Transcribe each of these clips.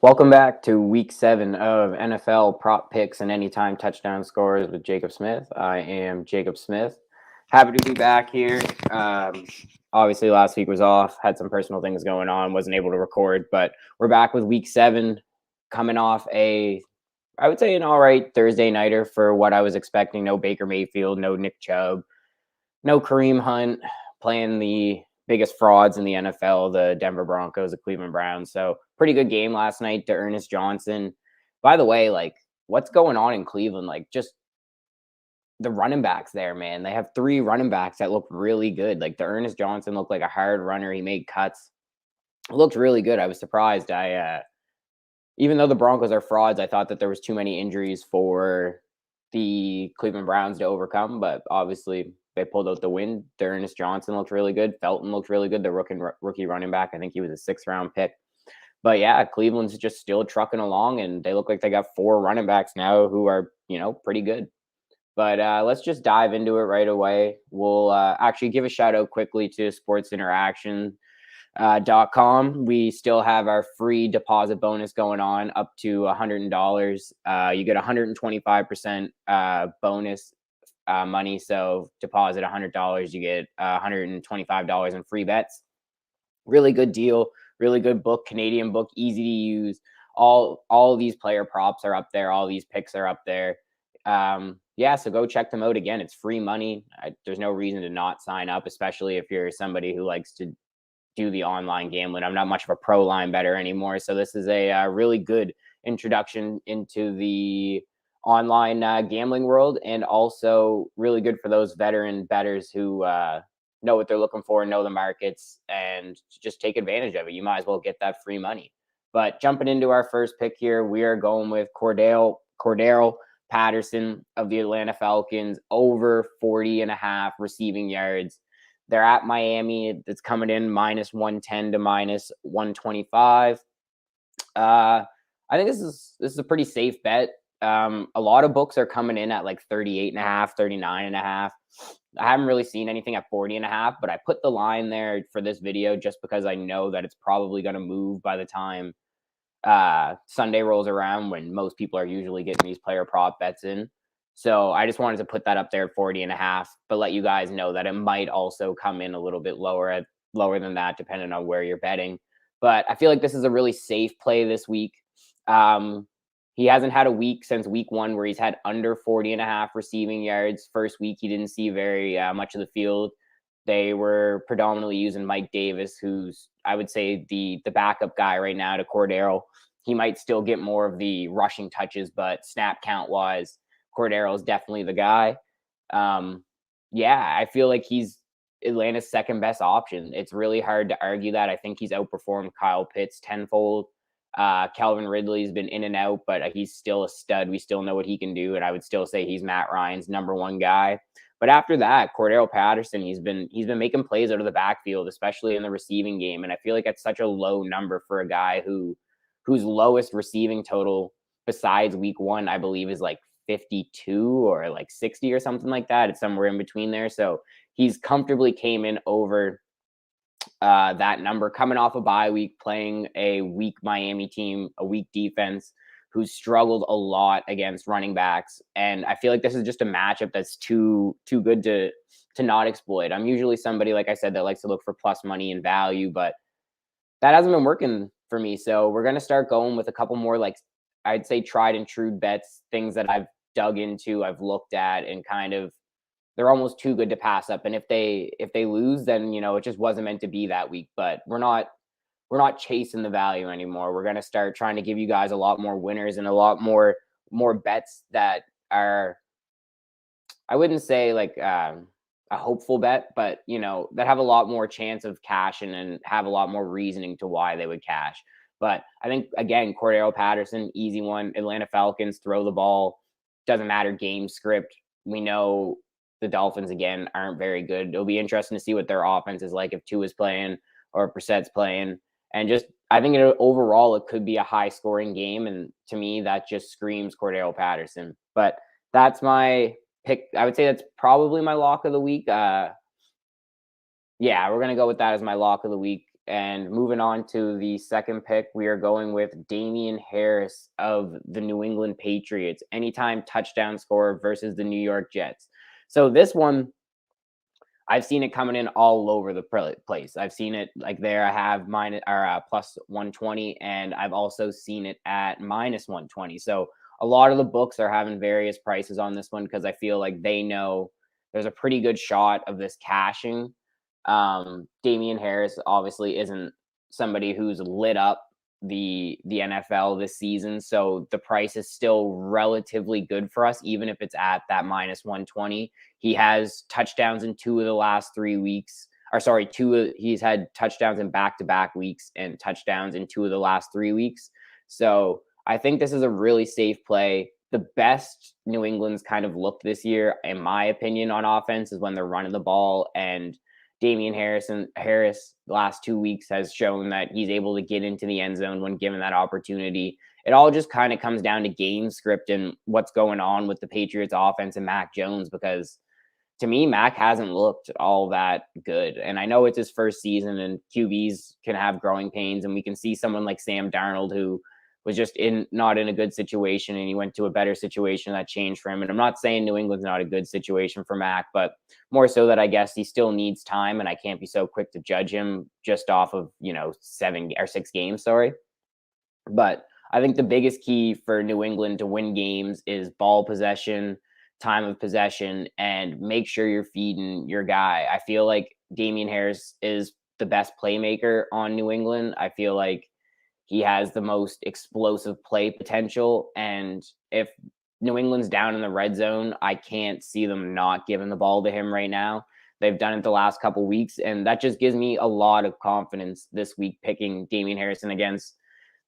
Welcome back to week 7 of NFL prop picks and anytime touchdown scores with Jacob Smith. I am Jacob Smith. Happy to be back here. Obviously, last week was off, had some personal things going on, wasn't able to record, but we're back with week 7, coming off I would say, an all right Thursday nighter for what I was expecting. No Baker Mayfield, no Nick Chubb, no Kareem Hunt, playing the biggest frauds in the NFL, the Denver Broncos, the Cleveland Browns. So pretty good game last night to Ernest Johnson. By the way, like what's going on in Cleveland? Like just the running backs there, man. They have 3 running backs that look really good. Like the Ernest Johnson looked like a hard runner. He made cuts. It looked really good. I was surprised. Even though the Broncos are frauds, I thought that there was too many injuries for the Cleveland Browns to overcome, but obviously they pulled out the win. Ernest Johnson looked really good. Felton looked really good. The rookie running back, I think he was a 6th-round pick. But yeah, Cleveland's just still trucking along, and they look like they got 4 running backs now who are, pretty good. But let's just dive into it right away. We'll actually give a shout out quickly to SportsInteraction .com. We still have our free deposit bonus going on up to $100. You get 125% bonus money. So deposit $100, you get $125 in free bets. Really good deal. Really good book. Canadian book, easy to use. All these player props are up there. All these picks are up there. So go check them out. Again, it's free money. There's no reason to not sign up, especially if you're somebody who likes to do the online gambling. I'm not much of a pro line better anymore. So this is a really good introduction into the online gambling world, and also really good for those veteran bettors who know what they're looking for, know the markets, and just take advantage of it. You might as well get that free money. But jumping into our first pick here, we are going with Cordero Patterson of the Atlanta Falcons, over 40.5 receiving yards. They're at Miami. It's coming in minus 110 to minus 125. I think this is a pretty safe bet. A lot of books are coming in at like 38.5, 39.5. I haven't really seen anything at 40.5, but I put the line there for this video just because I know that it's probably going to move by the time Sunday rolls around, when most people are usually getting these player prop bets in. So I just wanted to put that up there at 40.5, but let you guys know that it might also come in a little bit lower than that, depending on where you're betting. But I feel like this is a really safe play this week. He hasn't had a week since week 1 where he's had under 40.5 receiving yards. First week, he didn't see very much of the field. They were predominantly using Mike Davis, who's, I would say, the backup guy right now to Cordero. He might still get more of the rushing touches, but snap count wise, Cordero is definitely the guy. I feel like he's Atlanta's second best option. It's really hard to argue that. I think he's outperformed Kyle Pitts tenfold. Calvin Ridley's been in and out, but he's still a stud. We still know what he can do, and I would still say he's Matt Ryan's number 1 guy. But after that, Cordero Patterson, he's been making plays out of the backfield, especially in the receiving game, and I feel like it's such a low number for a guy whose lowest receiving total besides week 1, I believe, is like 52 or like 60 or something like that. It's somewhere in between there. So he's comfortably came in over that number, coming off a bye week, playing a weak Miami team, a weak defense who's struggled a lot against running backs. And I feel like this is just a matchup that's too good to not exploit. I'm usually somebody, like I said, that likes to look for plus money and value, but that hasn't been working for me. So we're going to start going with a couple more, like, I'd say tried and true bets, things that I've dug into, I've looked at, and kind of they're almost too good to pass up. And if they lose, then it just wasn't meant to be that week. But we're not chasing the value anymore. We're going to start trying to give you guys a lot more winners and a lot more bets that are, I wouldn't say like a hopeful bet, but that have a lot more chance of cashing and have a lot more reasoning to why they would cash. But I think, again, Cordero Patterson, easy one. Atlanta Falcons, throw the ball. Doesn't matter game script. We know the Dolphins, again, aren't very good. It'll be interesting to see what their offense is like if Tua's playing or Brissett's playing. And just, I think overall it could be a high-scoring game. And to me, that just screams Cordero Patterson. But that's my pick. I would say that's probably my lock of the week. We're going to go with that as my lock of the week. And moving on to the second pick, we are going with Damian Harris of the New England Patriots, anytime touchdown scorer versus the New York Jets. So this one, I've seen it coming in all over the place. I've seen it like there. I have mine or plus 120, and I've also seen it at minus 120. So a lot of the books are having various prices on this one because I feel like they know there's a pretty good shot of this cashing. Damian Harris obviously isn't somebody who's lit up the NFL this season, so the price is still relatively good for us, even if it's at that minus 120. He has touchdowns in 2 of the last 3 weeks. Or sorry, he's had touchdowns in back-to-back weeks and touchdowns in 2 of the last 3 weeks. So I think this is a really safe play. The best New England's kind of looked this year, in my opinion, on offense is when they're running the ball. And Damian Harris the last 2 weeks has shown that he's able to get into the end zone when given that opportunity. It all just kind of comes down to game script and what's going on with the Patriots offense and Mac Jones, because to me, Mac hasn't looked all that good. And I know it's his first season and QBs can have growing pains. And we can see someone like Sam Darnold, who was just not in a good situation, and he went to a better situation that changed for him. And I'm not saying New England's not a good situation for Mac, but more so that I guess he still needs time, and I can't be so quick to judge him just off of, 7 or 6 games, sorry. But I think the biggest key for New England to win games is ball possession, time of possession, and make sure you're feeding your guy. I feel like Damian Harris is the best playmaker on New England. I feel like he has the most explosive play potential. And if New England's down in the red zone, I can't see them not giving the ball to him right now. They've done it the last couple weeks, and that just gives me a lot of confidence this week picking Damian Harrison against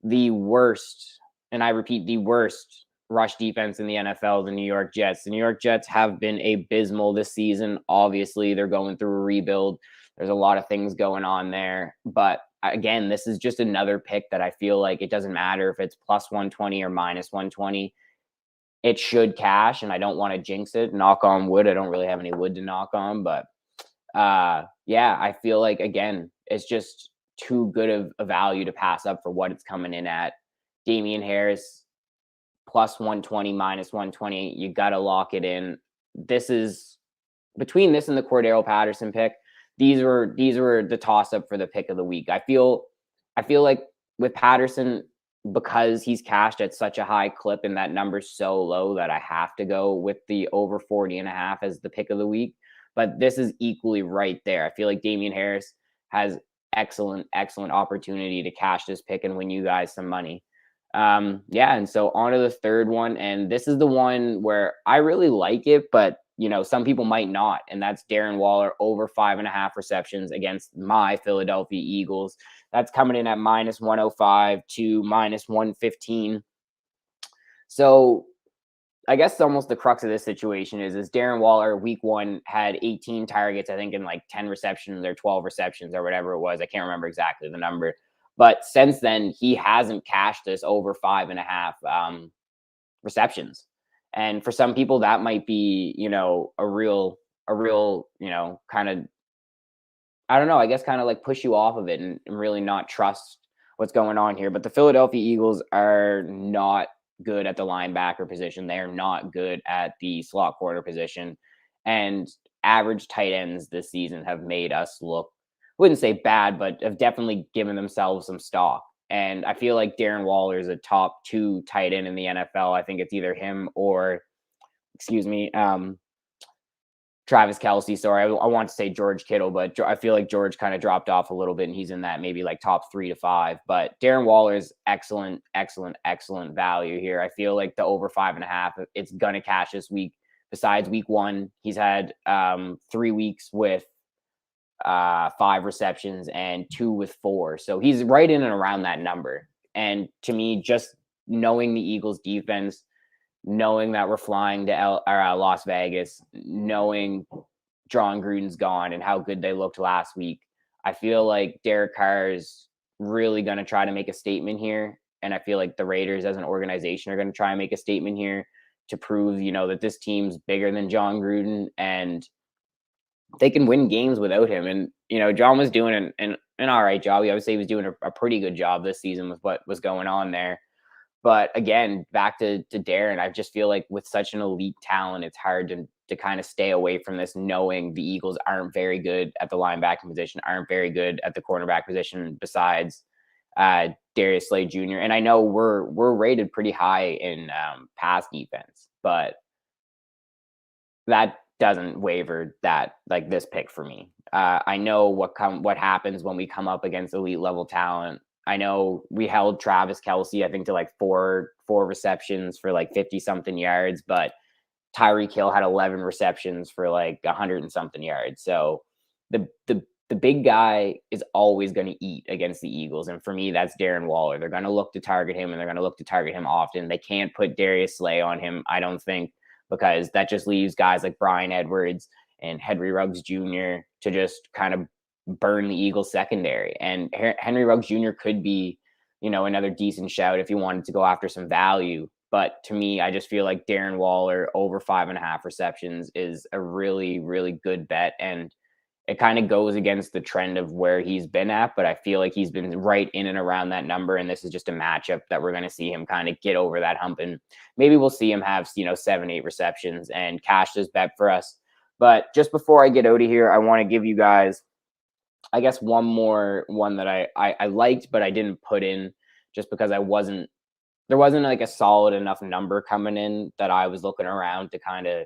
the worst, and I repeat, the worst rush defense in the NFL, the New York Jets. The New York Jets have been abysmal this season. Obviously, they're going through a rebuild. There's a lot of things going on there. But again, this is just another pick that I feel like it doesn't matter if it's plus 120 or minus 120. It should cash, and I don't want to jinx it. Knock on wood. I don't really have any wood to knock on, but yeah, I feel like, again, it's just too good of a value to pass up for what it's coming in at. Damian Harris plus 120, minus 120. You got to lock it in. This is between this and the Cordero Patterson pick. These were the toss up for the pick of the week. I feel like with Patterson, because he's cashed at such a high clip and that number's so low, that I have to go with the over 40.5 as the pick of the week. But this is equally right there. I feel like Damian Harris has excellent opportunity to cash this pick and win you guys some money. Yeah, and so on to the third one, and this is the one where I really like it, but some people might not, and that's Darren Waller over 5.5 receptions against my Philadelphia Eagles. That's coming in at minus 105 to minus 115. So I guess almost the crux of this situation is Darren Waller week 1 had 18 targets, I think, in like 10 receptions or 12 receptions or whatever it was. I can't remember exactly the number. But since then, he hasn't cashed this over 5.5 receptions. And for some people, that might be, a real, kind of, I don't know, I guess kind of like push you off of it and really not trust what's going on here. But the Philadelphia Eagles are not good at the linebacker position. They are not good at the slot corner position. And average tight ends this season have made us look, wouldn't say bad, but have definitely given themselves some stock. And I feel like Darren Waller is a top 2 tight end in the NFL. I think it's either him or, Travis Kelce. Sorry, I want to say George Kittle, but I feel like George kind of dropped off a little bit, and he's in that maybe like top 3 to 5. But Darren Waller is excellent value here. I feel like the over 5.5, it's gonna cash this week. Besides week 1, he's had 3 weeks with 5 receptions and 2 with 4. So he's right in and around that number. And to me, just knowing the Eagles defense, knowing that we're flying to Las Vegas, knowing Jon Gruden's gone and how good they looked last week, I feel like Derek Carr is really going to try to make a statement here. And I feel like the Raiders as an organization are going to try and make a statement here to prove, that this team's bigger than Jon Gruden. And they can win games without him. And John was doing an all right job. I would say he was doing a pretty good job this season with what was going on there. But again, back to Darren, I just feel like with such an elite talent, it's hard to kind of stay away from this, knowing the Eagles aren't very good at the linebacking position, aren't very good at the cornerback position. Besides Darius Slay Jr. And I know we're rated pretty high in pass defense, but that doesn't waver that like this pick for me. I know what happens when we come up against elite level talent. I know we held Travis Kelce, I think, to like four receptions for like 50 something yards, but Tyreek Hill had 11 receptions for like 100 and something yards. So the big guy is always going to eat against the Eagles. And for me, that's Darren Waller. They're going to look to target him, and they're going to look to target him often. They can't put Darius Slay on him, I don't think, because that just leaves guys like Brian Edwards and Henry Ruggs Jr. to just kind of burn the Eagles secondary. And Henry Ruggs Jr. could be, another decent shout if you wanted to go after some value. But to me, I just feel like Darren Waller over 5.5 receptions is a really, really good bet. And it kind of goes against the trend of where he's been at, but I feel like he's been right in and around that number. And this is just a matchup that we're going to see him kind of get over that hump. And maybe we'll see him have, 7-8 receptions and cash this bet for us. But just before I get out of here, I want to give you guys, I guess, one that I liked, but I didn't put in just because there wasn't like a solid enough number coming in that I was looking around to kind of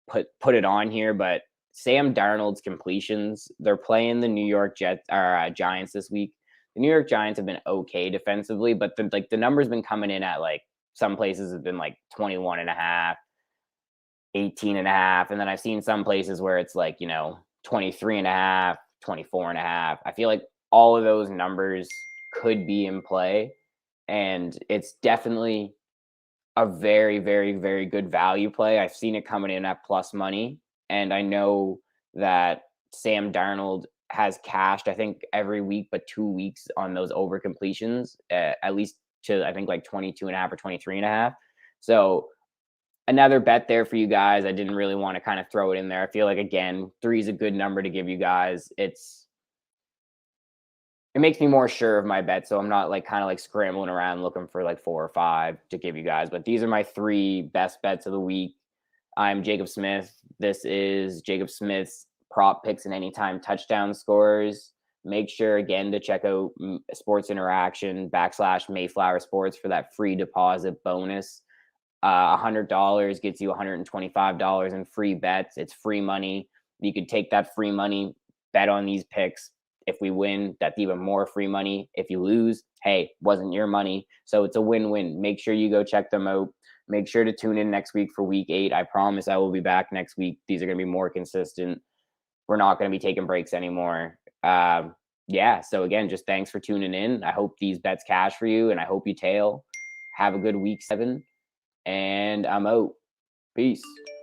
put it on here. But Sam Darnold's completions, they're playing the New York Giants this week. The New York Giants have been okay defensively, but the number's been coming in at like some places have been like 21 and a half, 18 and a half. And then I've seen some places where it's like, 23 and a half, 24 and a half. I feel like all of those numbers could be in play. And it's definitely a very, very, very good value play. I've seen it coming in at plus money. And I know that Sam Darnold has cashed, I think, every week but 2 weeks on those over completions, at least to, I think, like 22 and a half or 23 and a half. So another bet there for you guys. I didn't really want to kind of throw it in there. I feel like, again, 3 is a good number to give you guys. It makes me more sure of my bet, so I'm not like kind of like scrambling around looking for like 4 or 5 to give you guys. But these are my 3 best bets of the week. I'm Jacob Smith. This is Jacob Smith's prop picks and anytime touchdown scores. Make sure again to check out SportsInteraction / Mayflower Sports for that free deposit bonus. $100 gets you $125 in free bets. It's free money. You could take that free money, bet on these picks. If we win, that's even more free money. If you lose, hey, wasn't your money. So it's a win-win. Make sure you go check them out. Make sure to tune in next week for week 8. I promise I will be back next week. These are going to be more consistent. We're not going to be taking breaks anymore. So again, just thanks for tuning in. I hope these bets cash for you, and I hope you tail. Have a good week 7, and I'm out. Peace.